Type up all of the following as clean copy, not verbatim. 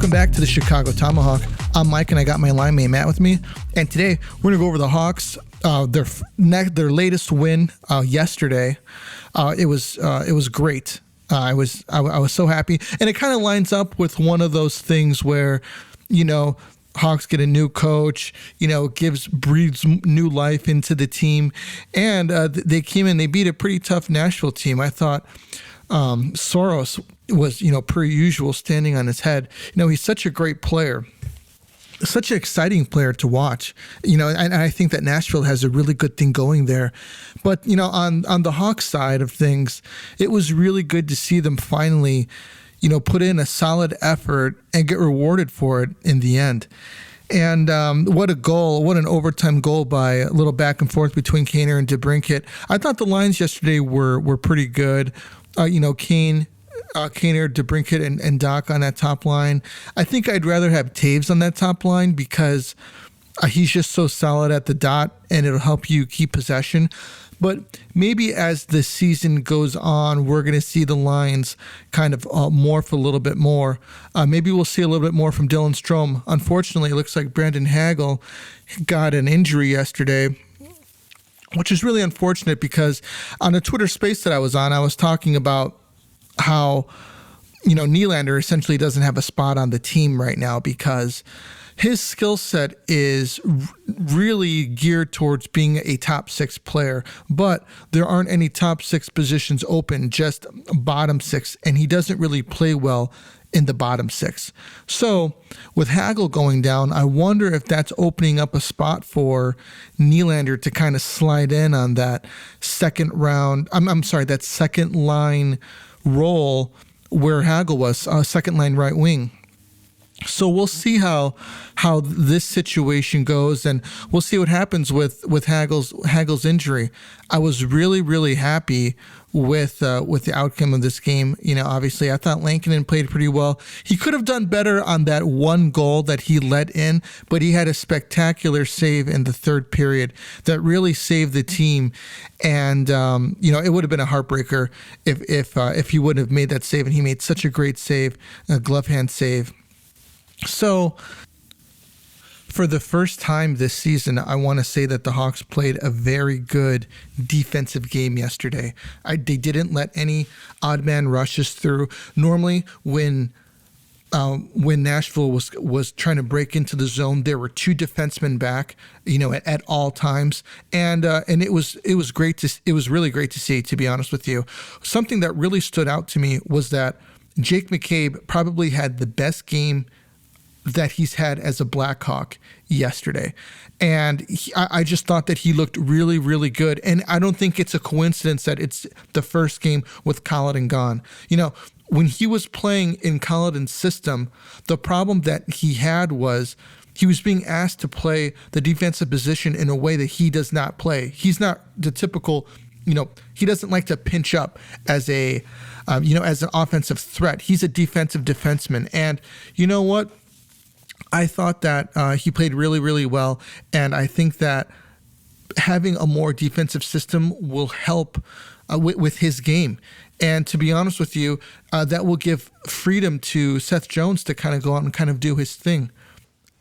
Welcome back to the Chicago Tomahawk. I'm Mike, and I got my line mate Matt with me. And today we're gonna go over the Hawks, their latest win yesterday. It was great. I was so happy, and it kind of lines up with one of those things where, Hawks get a new coach, breathes new life into the team, and they came in, they beat a pretty tough Nashville team. I thought Soros was, per usual, standing on his head. He's such a great player, such an exciting player to watch, and I think that Nashville has a really good thing going there. But, on the Hawks side of things, it was really good to see them finally, put in a solid effort and get rewarded for it in the end. And what a goal, what an overtime goal by a little back and forth between Kaner and DeBrincat. I thought the lines yesterday were pretty good. Kaner, DeBrincat, and Doc on that top line. I think I'd rather have Taves on that top line because he's just so solid at the dot, and it'll help you keep possession. But maybe as the season goes on, we're going to see the lines kind of morph a little bit more. Maybe we'll see a little bit more from Dylan Strome. Unfortunately, it looks like Brandon Hagel got an injury yesterday, which is really unfortunate because on a Twitter space that I was on, I was talking about how, Nylander essentially doesn't have a spot on the team right now because his skill set is really geared towards being a top six player, but there aren't any top six positions open, just bottom six, and he doesn't really play well in the bottom six. So with Hagel going down, I wonder if that's opening up a spot for Nylander to kind of slide in on that second line role where Hagel was, second line right wing. So we'll see how this situation goes, and we'll see what happens with Hagel's injury. I was really, really happy with the outcome of this game. Obviously, I thought Lankinen played pretty well. He could have done better on that one goal that he let in, but he had a spectacular save in the third period that really saved the team. And it would have been a heartbreaker if he wouldn't have made that save, and he made such a great save, a glove hand save. So, for the first time this season, I want to say that the Hawks played a very good defensive game yesterday. They didn't let any odd man rushes through. Normally, when Nashville was trying to break into the zone, there were two defensemen back, at all times, and it was really great to see. To be honest with you, something that really stood out to me was that Jake McCabe probably had the best game that he's had as a Blackhawk yesterday. And I just thought that he looked really, really good. And I don't think it's a coincidence that it's the first game with Colliton gone. When he was playing in Colliton's system, the problem that he had was he was being asked to play the defensive position in a way that he does not play. He's not the typical, he doesn't like to pinch up as as an offensive threat. He's a defensive defenseman. And you know what? I thought that he played really, really well, and I think that having a more defensive system will help with his game. And to be honest with you, that will give freedom to Seth Jones to kind of go out and kind of do his thing.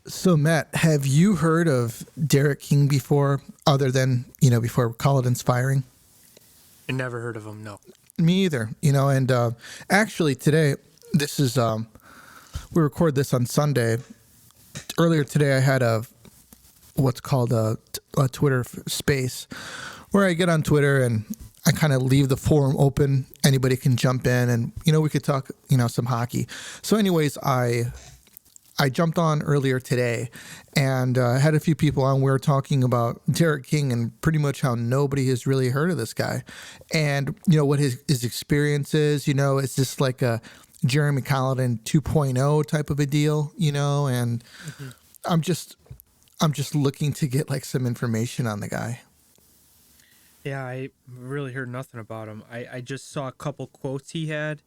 So, Matt, have you heard of Derek King before, other than, before Colliton's firing? I never heard of him, no. Me either, and actually today, this is, we record this on Sunday. Earlier today, I had what's called a Twitter space where I get on Twitter and I kind of leave the forum open. Anybody can jump in and, we could talk, some hockey. So anyways, I jumped on earlier today and had a few people on. We were talking about Derek King and pretty much how nobody has really heard of this guy. And, what his experience is, it's just like a Jeremy Colliton 2.0 type of a deal, and I'm just looking to get like some information on the guy. Yeah, I really heard nothing about him. I just saw a couple quotes he had.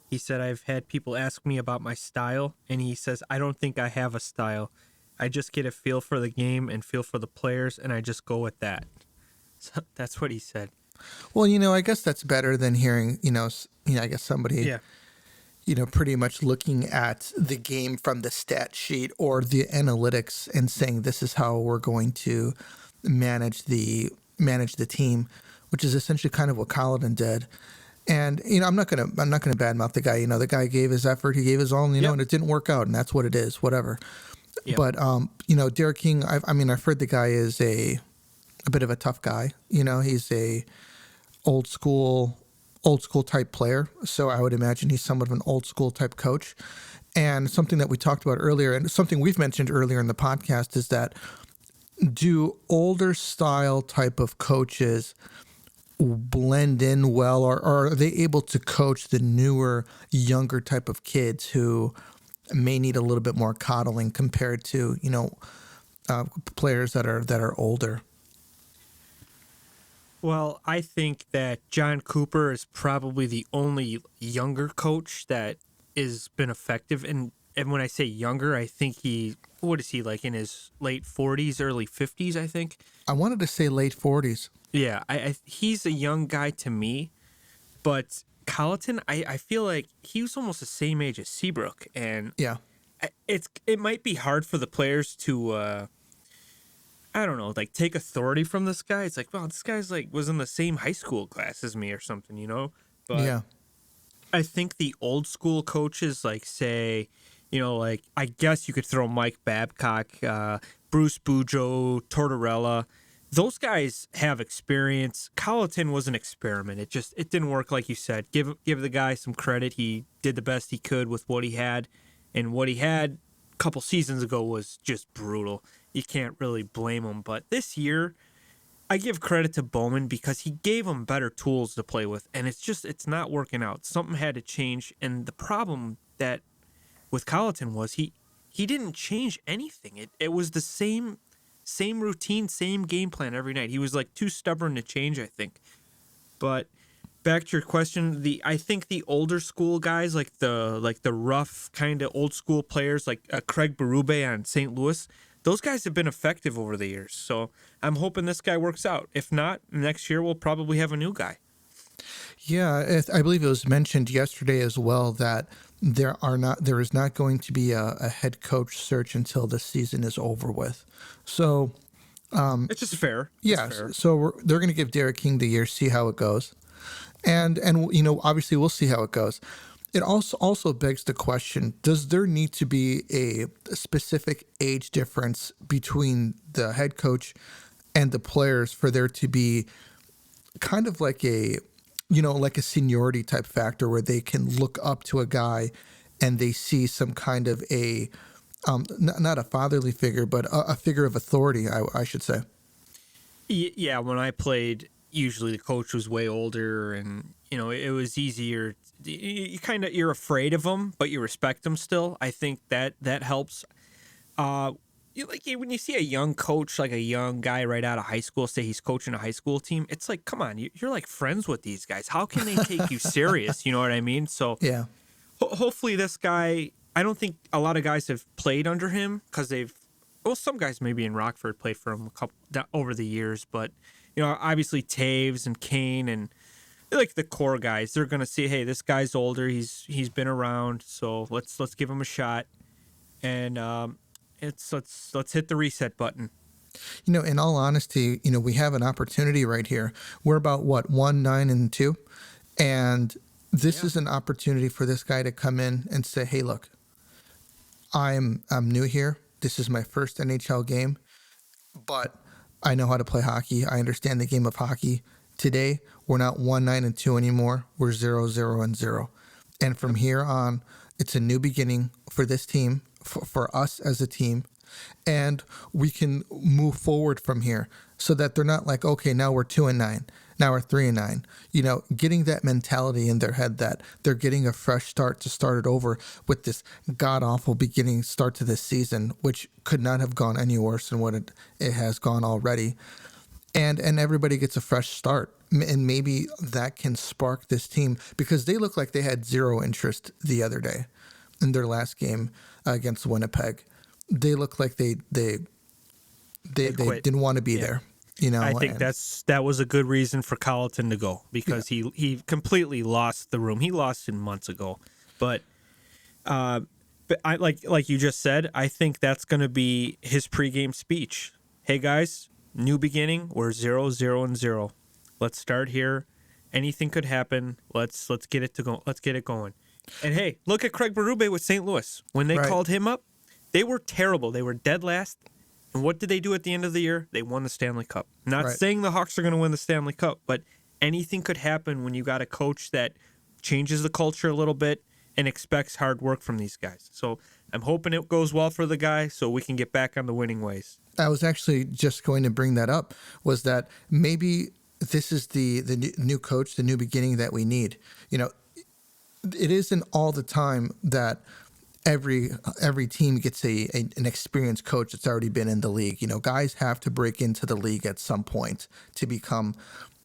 He said, I've had people ask me about my style, and he says, I don't think I have a style. I just get a feel for the game and feel for the players, and I just go with that. So that's what he said. Well, I guess that's better than hearing, I guess somebody... Yeah. pretty much looking at the game from the stat sheet or the analytics and saying this is how we're going to manage the team, which is essentially kind of what Colliton did. And I'm not gonna badmouth the guy. The guy gave his effort, he gave his all, and Yep. and it didn't work out, and that's what it is. Whatever. Yep. But Derek King. I've heard the guy is a bit of a tough guy. He's a old school type player. So I would imagine he's somewhat of an old school type coach. And something that we talked about earlier, and something we've mentioned earlier in the podcast, is that do older style type of coaches blend in well, or are they able to coach the newer, younger type of kids who may need a little bit more coddling compared to players that are older? Well, I think that John Cooper is probably the only younger coach that has been effective. And when I say younger, I think what is he, like in his late 40s, early 50s, I think? I wanted to say late 40s. Yeah, he's a young guy to me, but Colliton, I feel like he was almost the same age as Seabrook, and Yeah. it might be hard for the players to I don't know, like take authority from this guy. It's like, well, this guy's like was in the same high school class as me or something. But Yeah. I think the old school coaches, like say, like I guess you could throw Mike Babcock, Bruce Bujo, Tortorella. Those guys have experience. Colliton was an experiment. It didn't work, like you said. Give the guy some credit. He did the best he could with what he had, and what he had a couple seasons ago was just brutal. You can't really blame him. But this year, I give credit to Bowman because he gave him better tools to play with, and it's not working out. Something had to change, and the problem that with Colliton was he didn't change anything. It was the same routine, same game plan every night. He was like too stubborn to change, I think. But back to your question, I think the older school guys, like the rough kind of old school players, like Craig Berube on St. Louis, those guys have been effective over the years. So I'm hoping this guy works out. If not, next year we'll probably have a new guy. Yeah, I believe it was mentioned yesterday as well that there is not going to be a head coach search until the season is over with. So It's just fair. yeah, It's fair. so they're going to give Derek King the year, see how it goes, and obviously we'll see how it goes. It also begs the question: does there need to be a specific age difference between the head coach and the players for there to be kind of like a seniority type factor where they can look up to a guy and they see some kind of a not a fatherly figure, but a figure of authority, I should say. Yeah, when I played, usually the coach was way older, and it was easier. You're afraid of them, but you respect them still. I think that helps. When you see a young coach, like a young guy right out of high school, say he's coaching a high school team, it's like, come on, you're like friends with these guys. How can they take you serious? You know what I mean? So Yeah. hopefully this guy. I don't think a lot of guys have played under him because some guys maybe in Rockford played for him over the years, but obviously Taves and Kane and like the core guys, they're gonna see, hey, this guy's older, he's been around, so let's give him a shot, and let's hit the reset button. In all honesty, we have an opportunity right here. We're about 1-9-2, and this is an opportunity for this guy to come in and say, hey, look, I'm new here. This is my first NHL game, but I know how to play hockey. I understand the game of hockey. Today, we're not 1-9-2 anymore. We're 0-0-0. And from here on, it's a new beginning for this team, for us as a team. And we can move forward from here so that they're not like, okay, now we're 2-9. Now we're 3-9. Getting that mentality in their head that they're getting a fresh start to start it over with this god-awful beginning start to this season, which could not have gone any worse than what it has gone already. And everybody gets a fresh start. And maybe that can spark this team because they look like they had zero interest the other day in their last game against Winnipeg. They look like they didn't want to be there. I think that was a good reason for Colliton to go because he completely lost the room. He lost it months ago, but But I like you just said, I think that's going to be his pregame speech. Hey guys, new beginning. We're 0-0-0. Let's start here. Anything could happen. Let's get it to go. Let's get it going. And hey, look at Craig Berube with St. Louis. When they Right. called him up, they were terrible. They were dead last. And what did they do at the end of the year? They won the Stanley Cup. Not Right. saying the Hawks are going to win the Stanley Cup, but anything could happen when you got a coach that changes the culture a little bit and expects hard work from these guys. So I'm hoping it goes well for the guy so we can get back on the winning ways. I was actually just going to bring that up, was that maybe this is the new coach, the new beginning that we need. You know, it isn't all the time that every team gets an experienced coach that's already been in the league. You know, guys have to break into the league at some point to become,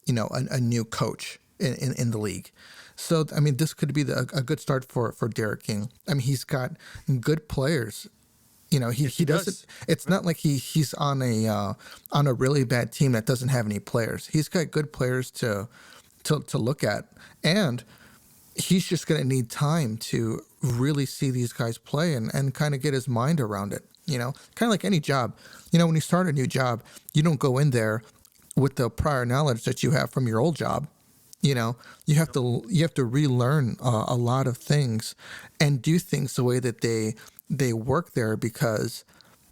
you know, a new coach in the league. So, I mean, this could be a good start for Derek King. I mean, he's got good players. You know, he doesn't. It's not like he's on a really bad team that doesn't have any players. He's got good players to look at, and he's just going to need time to really see these guys play and kind of get his mind around it. You know, kind of like any job. You know, when you start a new job, you don't go in there with the prior knowledge that you have from your old job. You know, you have to relearn a lot of things and do things the way that they work there, because,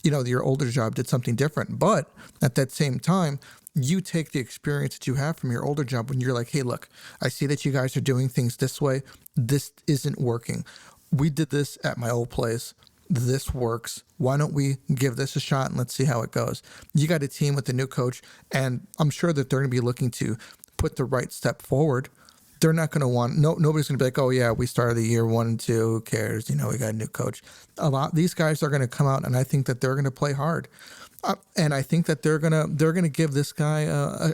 you know, your older job did something different. But at that same time, you take the experience that you have from your older job when you're like, hey, look, I see that you guys are doing things this way. This isn't working. We did this at my old place. This works. Why don't we give this a shot and let's see how it goes? You got a team with a new coach, and I'm sure that they're going to be looking to put the right step forward. They're not going to nobody's going to be like, oh yeah, we started the year 1-2. Who cares? You know, we got a new coach. These guys are going to come out, and I think that they're going to play hard. And I think that they're gonna give this guy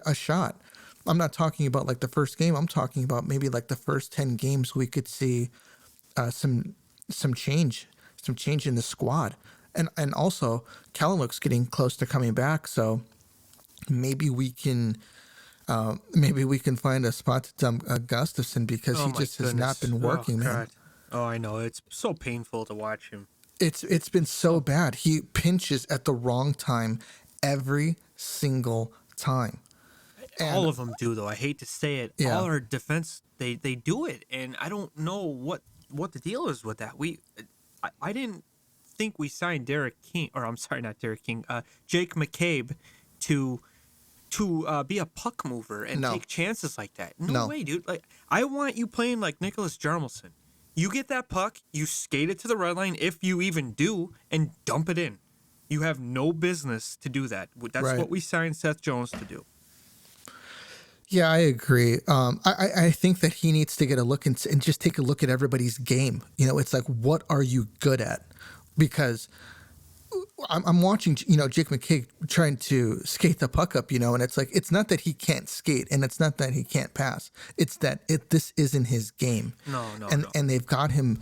a shot. I'm not talking about like the first game. I'm talking about maybe like the first 10 games we could see some change in the squad. And also Kalynuk's getting close to coming back, so maybe we can find a spot to dump Gustafsson, because he just has not been working, man. God. Oh, I know. It's so painful to watch him. It's been so bad. He pinches at the wrong time every single time. And all of them do, though. I hate to say it. Yeah. All our defense, they do it, and I don't know what the deal is with that. I didn't think we signed Derek King, or I'm sorry, not Derek King, Jake McCabe to be a puck mover and take chances like that. No way, dude. Like, I want you playing like Nicholas Jarmelson. You get that puck, you skate it to the red line, if you even do, and dump it in. You have no business to do that. That's Right. what we signed Seth Jones to do. Yeah, I agree. I think that he needs to get a look and just take a look at everybody's game. You know, it's like, what are you good at? Because I'm watching, you know, Jake McCabe trying to skate the puck up, you know, and it's like, it's not that he can't skate, and it's not that he can't pass. It's that this isn't his game. No. And they've got him,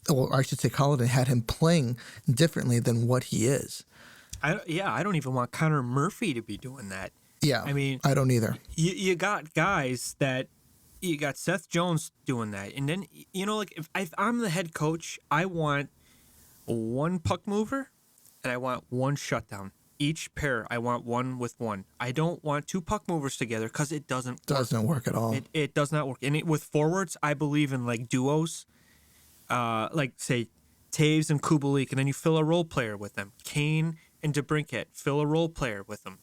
or I should say, Colin had him playing differently than what he is. I don't even want Connor Murphy to be doing that. Yeah, I mean, I don't either. You got guys that, you got Seth Jones doing that, and then, you know, like if I'm the head coach, I want one puck mover and I want one shutdown. Each pair, I want one with one. I don't want two puck movers together, because it doesn't work at all. It does not work. And with forwards, I believe in like duos, like say Taves and Kubalik, and then you fill a role player with them. Kane and DeBrincat, fill a role player with them,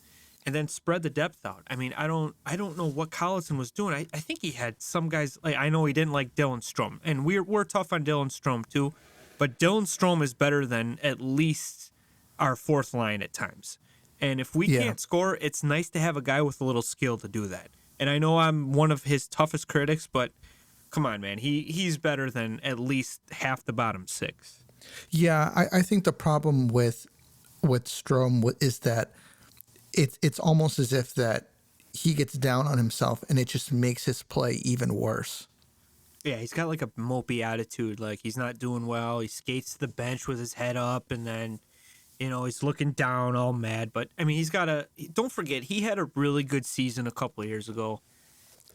and then spread the depth out. I mean, I don't know what Collison was doing. I think he had some guys, like, I know he didn't like Dylan Strome, and we're tough on Dylan Strome too, but Dylan Strome is better than at least our fourth line at times. And if we can't score, it's nice to have a guy with a little skill to do that. And I know I'm one of his toughest critics, but come on, man, he's better than at least half the bottom six. Yeah, I think the problem with Strome is that it's almost as if that he gets down on himself, and it just makes his play even worse. Yeah, he's got like a mopey attitude. Like, he's not doing well. He skates to the bench with his head up, and then, you know, he's looking down all mad. But, I mean, don't forget, he had a really good season a couple of years ago.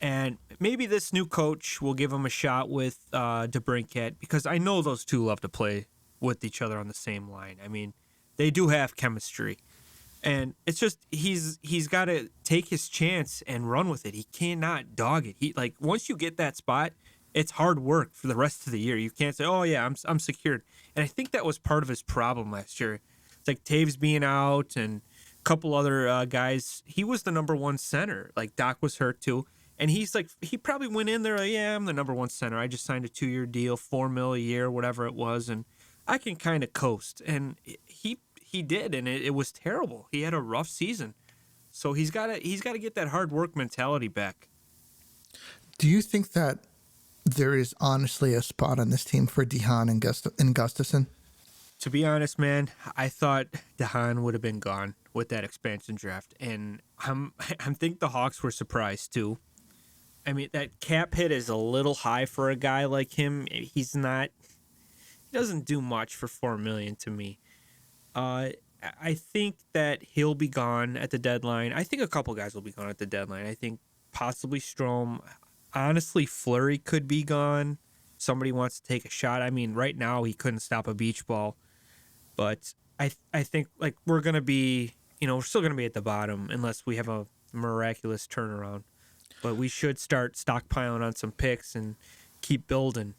And maybe this new coach will give him a shot with DeBrincat, because I know those two love to play with each other on the same line. I mean, they do have chemistry. And it's just he's got to take his chance and run with it. He cannot dog it. He like once you get that spot, it's hard work for the rest of the year. You can't say, "Oh yeah, I'm secured." And I think that was part of his problem last year. It's like Taves being out and a couple other guys. He was the number one center. Like Doc was hurt too, and he probably went in there like, "Yeah, I'm the number one center. I just signed a 2-year deal, $4 million a year, whatever it was, and I can kind of coast." And he did, and it was terrible. He had a rough season, so he's got to get that hard work mentality back. Do you think that there is honestly a spot on this team for DeHaan and Gustafsson? To be honest, man, I thought DeHaan would have been gone with that expansion draft, and I think the Hawks were surprised too. I mean, that cap hit is a little high for a guy like him. He doesn't do much for $4 million to me. I think that he'll be gone at the deadline. I think a couple guys will be gone at the deadline. I think possibly Strome. Honestly, Fleury could be gone. Somebody wants to take a shot. I mean, right now he couldn't stop a beach ball. But I think like we're going to be, we're still going to be at the bottom unless we have a miraculous turnaround. But we should start stockpiling on some picks and keep building.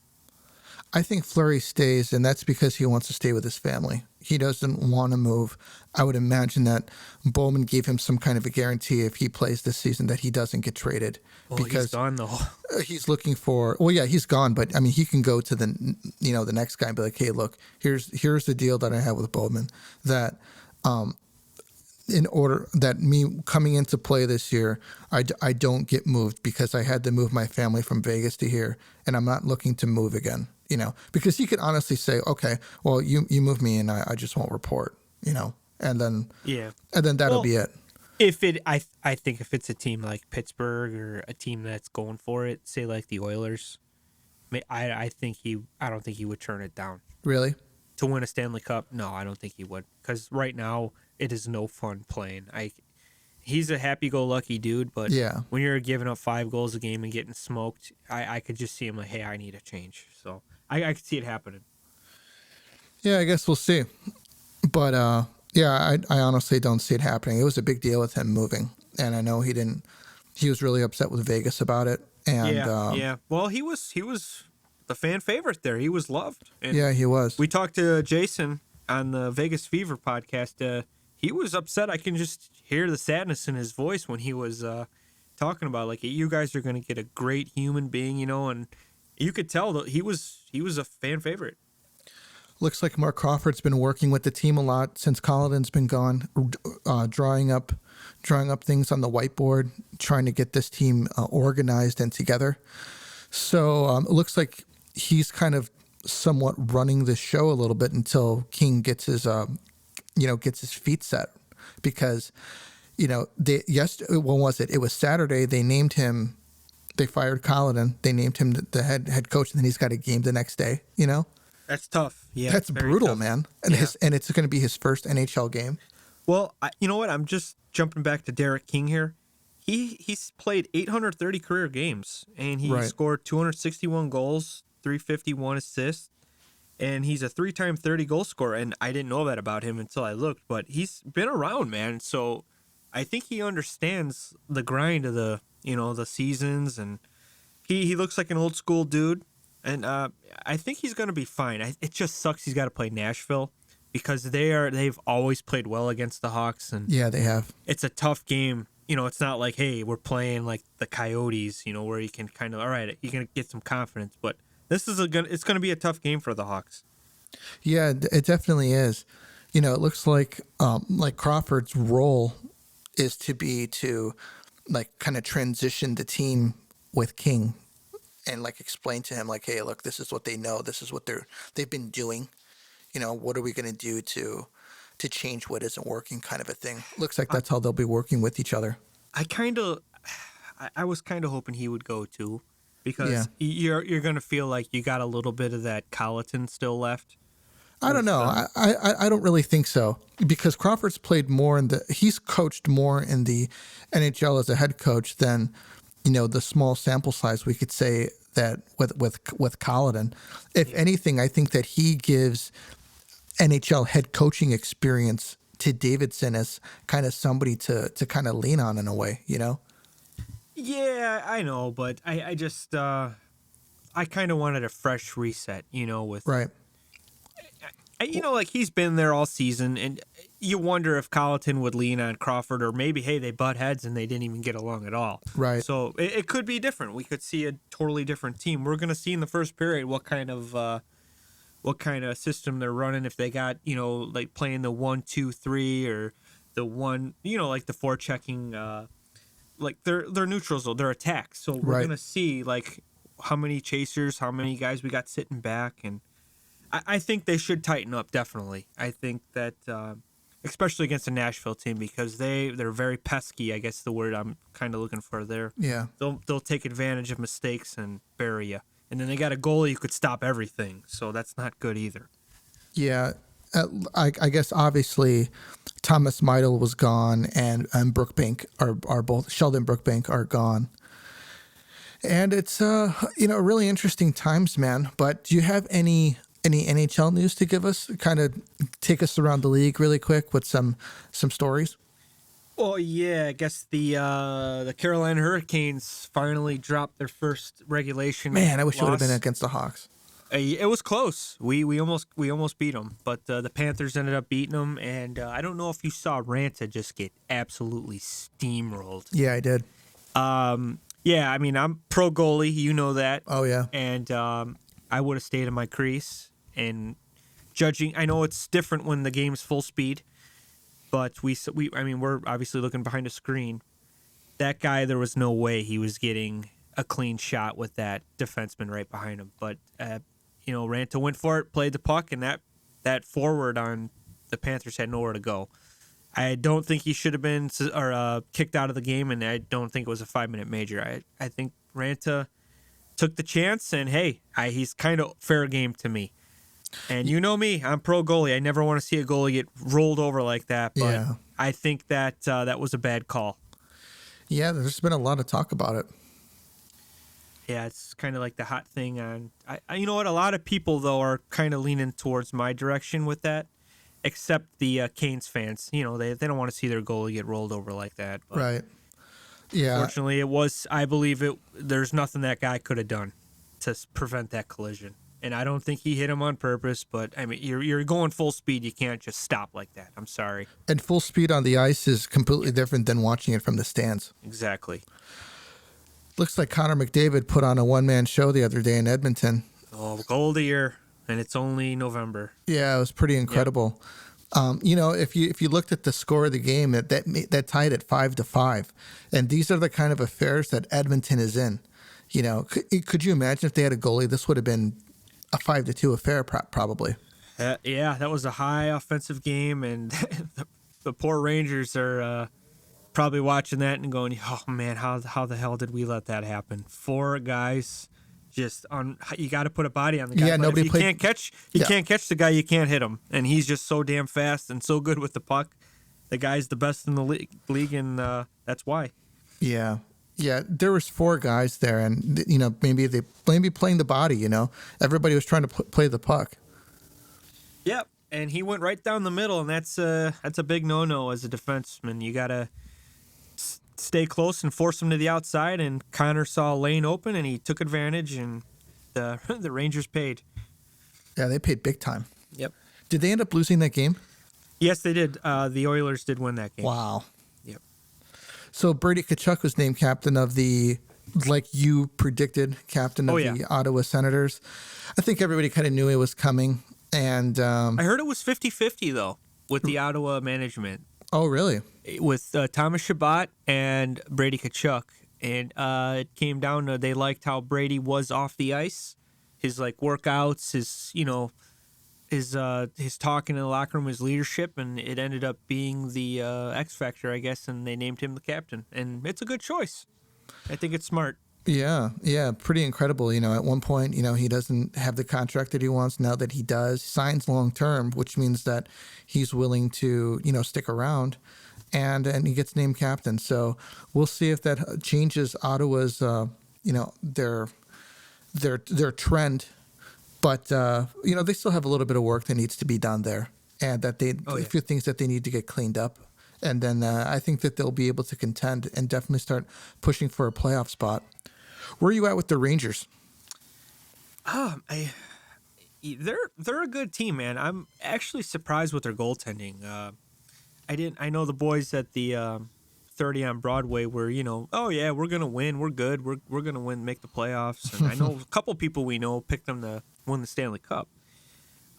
I think Fleury stays, and that's because he wants to stay with his family. He doesn't want to move. I would imagine that Bowman gave him some kind of a guarantee if he plays this season that he doesn't get traded. Well, because he's gone, though. He's looking for. Well, yeah, he's gone, but I mean, he can go to the next guy and be like, "Hey, look, here's the deal that I have with Bowman that." In order that me coming into play this year, I don't get moved because I had to move my family from Vegas to here, and I'm not looking to move again. Because he could honestly say, okay, well, you move me and I just won't report, and then that'll be it. I think if it's a team like Pittsburgh or a team that's going for it, say like the Oilers, I don't think he would turn it down. Really? To win a Stanley Cup? No, I don't think he would. Because right now it is no fun playing. He's a happy-go-lucky dude, but when you're giving up 5 goals a game and getting smoked, I could just see him like, hey, I need a change. So I could see it happening. Yeah, I guess we'll see. But I honestly don't see it happening. It was a big deal with him moving, and I know he was really upset with Vegas about it. And well, he was the fan favorite there. He was loved. And yeah, he was. We talked to Jason on the Vegas Fever podcast. He was upset. I can just hear the sadness in his voice when he was talking about like, you guys are going to get a great human being, and you could tell that he was a fan favorite. Looks like Mark Crawford's been working with the team a lot since Colliton's been gone, drawing up things on the whiteboard, trying to get this team organized and together. So it looks like he's kind of somewhat running the show a little bit until King gets his feet set, because when was it? It was Saturday. They named him. They fired Colliton. They named him the head coach, and then he's got a game the next day. That's tough. Yeah, that's brutal, tough. Man. And it's going to be his first NHL game. Well, you know what? I'm just jumping back to Derek King here. He's played 830 career games, and he scored 261 goals, 351 assists. And he's a 3-time 30-goal scorer, and I didn't know that about him until I looked. But he's been around, man. So I think he understands the grind of the seasons, and he looks like an old school dude. And I think he's going to be fine. It just sucks he's got to play Nashville because they've always played well against the Hawks, and yeah, they have. It's a tough game. It's not like, hey, we're playing like the Coyotes, where you can kind of, all right, you can get some confidence, but. It's going to be a tough game for the Hawks. Yeah, it definitely is. It looks like Crawford's role is to like kind of transition the team with King and like explain to him like, hey, look, this is what they know. This is what they've been doing. What are we going to do to change what isn't working, kind of a thing. Looks like that's how they'll be working with each other. I was kind of hoping he would go too. Because you're going to feel like you got a little bit of that Colliton still left. I don't know. I don't really think so, because Crawford's played more he's coached more in the NHL as a head coach than the small sample size, we could say that with Colliton, if anything, I think that he gives NHL head coaching experience to Davidson as kind of somebody to kind of lean on in a way, Yeah, I know, but I just I kind of wanted a fresh reset, with Right. like he's been there all season, and you wonder if Colliton would lean on Crawford, or maybe hey, they butt heads and they didn't even get along at all. Right. So it could be different. We could see a totally different team. We're gonna see in the first period what kind of system they're running, if they got like playing the 1-2-3 or the one like the forechecking like their neutrals, their attacks. So we're Right. gonna see like how many chasers, how many guys we got sitting back, and I think they should tighten up, definitely. I think that especially against the Nashville team, because they're very pesky, I guess the word I'm kind of looking for there. Yeah. They'll take advantage of mistakes and bury you. And then they got a goalie who could stop everything, so that's not good either. Yeah. I guess obviously Thomas Meidel was gone, and Brookbank are both Sheldon Brookbank are gone. And it's really interesting times, man. But do you have any NHL news to give us? Kind of take us around the league really quick with some stories. Well, yeah, I guess the Carolina Hurricanes finally dropped their first regulation. Man, I wish it would have loss. been against the Hawks. It was close. We almost beat them, but the Panthers ended up beating them. And I don't know if you saw Ranta just get absolutely steamrolled. Yeah, I did. Yeah, I mean, I'm pro goalie, you know that. Oh yeah. And I would have stayed in my crease. And judging, I know it's different when the game's full speed, but we're obviously looking behind a screen. That guy, there was no way he was getting a clean shot with that defenseman right behind him. But Ranta went for it, played the puck, and that forward on the Panthers had nowhere to go. I don't think he should have been kicked out of the game, and I don't think it was a 5-minute major. I think Ranta took the chance, and hey, he's kind of fair game to me. And you know me, I'm pro goalie. I never want to see a goalie get rolled over like that, but Yeah. I think that that was a bad call. Yeah, there's been a lot of talk about it. Yeah, it's kind of like the hot thing on. You know what? A lot of people though are kind of leaning towards my direction with that, except the Canes fans. They don't want to see their goalie get rolled over like that. But Right. Yeah. fortunately, it was. I believe it. There's nothing that guy could have done to prevent that collision, and I don't think he hit him on purpose. But I mean, you're going full speed. You can't just stop like that. I'm sorry. And full speed on the ice is completely different than watching it from the stands. Exactly. Looks like Connor McDavid put on a one-man show the other day in Edmonton. Oh, goal of the year, and it's only November. Yeah, it was pretty incredible. If you looked at the score of the game, that tied at 5-5, and these are the kind of affairs that Edmonton is in. Could you imagine if they had a goalie? This would have been a 5-2 affair, probably. Yeah, that was a high offensive game, and the poor Rangers are probably watching that and going, "Oh man, how the hell did we let that happen?" 4 guys just on. You got to put a body on the guy. Yeah, but nobody if you played. can't catch. You can't catch the guy. You can't hit him, and he's just so damn fast and so good with the puck. The guy's the best in the league, and that's why. Yeah. Yeah, there was 4 guys there, and maybe playing the body. Everybody was trying to play the puck. Yep, and he went right down the middle, and that's a big no-no as a defenseman. You gotta stay close and force him to the outside. And Connor saw a lane open, and he took advantage, and the Rangers paid. Yeah, they paid big time. Yep. Did they end up losing that game? Yes, they did. The Oilers did win that game. Wow. Yep. So Brady Tkachuk was named captain of the, like you predicted, captain of the Ottawa Senators. I think everybody kind of knew it was coming. And I heard it was 50-50, though, with the Ottawa management. Oh, really? With Thomas Chabot and Brady Tkachuk. And it came down to they liked how Brady was off the ice. His workouts, his talking in the locker room, his leadership, and it ended up being the X factor, I guess, and they named him the captain. And it's a good choice. I think it's smart. Yeah, pretty incredible. At one point, he doesn't have the contract that he wants. Now that he does, signs long term, which means that he's willing to, stick around. and he gets named captain. So we'll see if that changes Ottawa's their trend. But they still have a little bit of work that needs to be done there, and that a few things that they need to get cleaned up. And then I think that they'll be able to contend and definitely start pushing for a playoff spot. Where are you at with the Rangers? They're a good team, man. I'm actually surprised with their goaltending. I know the boys at the 30 on Broadway were, oh yeah, we're gonna win, we're good, we're gonna win, make the playoffs. And I know a couple people we know picked them to win the Stanley Cup.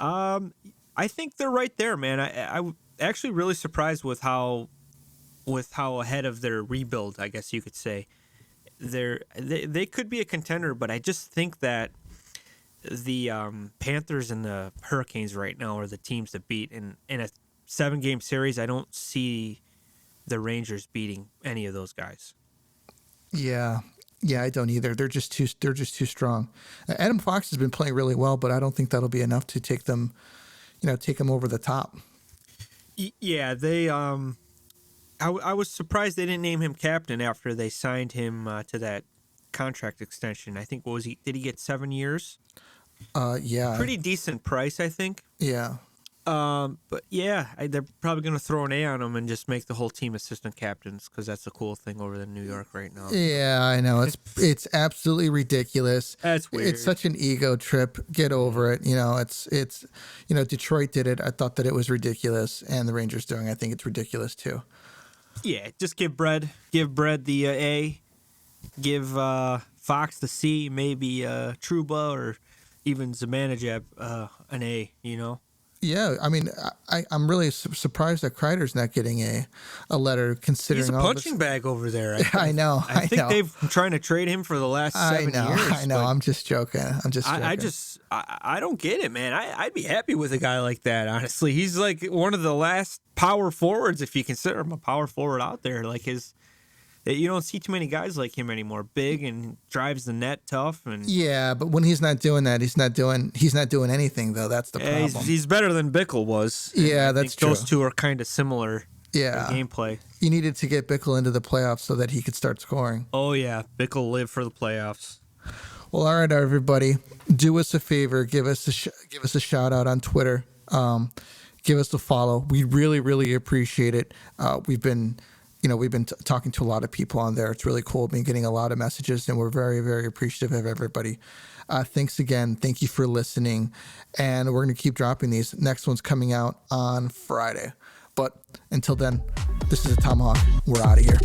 I think they're right there, man. I actually really surprised with how ahead of their rebuild, I guess you could say. They could be a contender, but I just think that the Panthers and the Hurricanes right now are the teams to beat. In a 7-game series, I don't see the Rangers beating any of those guys. Yeah, I don't either. They're just too strong. Adam Fox has been playing really well, but I don't think that'll be enough to take them over the top. Yeah, they. I was surprised they didn't name him captain after they signed him to that contract extension. I think did he get 7 years? Yeah. Pretty decent price, I think. Yeah. But yeah, they're probably going to throw an A on him and just make the whole team assistant captains, because that's a cool thing over in New York right now. Yeah, I know. It's absolutely ridiculous. That's weird. It's such an ego trip. Get over it. It's Detroit did it. I thought that it was ridiculous, and the Rangers doing it, I think it's ridiculous too. Yeah, just give Brett the A, give Fox the C, maybe Trouba or even Zibanejad an A, Yeah, I mean, I'm really surprised that Kreider's not getting a letter, considering he's a punching bag over there. I know. I think they've been trying to trade him for the last 7 years. I know. I'm just joking. I don't get it, man. I'd be happy with a guy like that, honestly. He's like one of the last power forwards, if you consider him a power forward out there. Like you don't see too many guys like him anymore. Big and drives the net tough. And yeah, but when he's not doing that, he's not doing anything though. That's the problem. He's better than Bickle was. Yeah, that's true. Those two are kind of similar. Yeah, in gameplay. You needed to get Bickle into the playoffs so that he could start scoring. Oh yeah, Bickle lived for the playoffs. Well, all right, everybody, do us a favor. Give us a shout out on Twitter. Give us a follow. We really, really appreciate it. We've been talking to a lot of people on there. It's really cool. We've been getting a lot of messages, and we're very, very appreciative of everybody. Thanks again. Thank you for listening. And we're going to keep dropping these. Next one's coming out on Friday. But until then, this is a Tomahawk. We're out of here.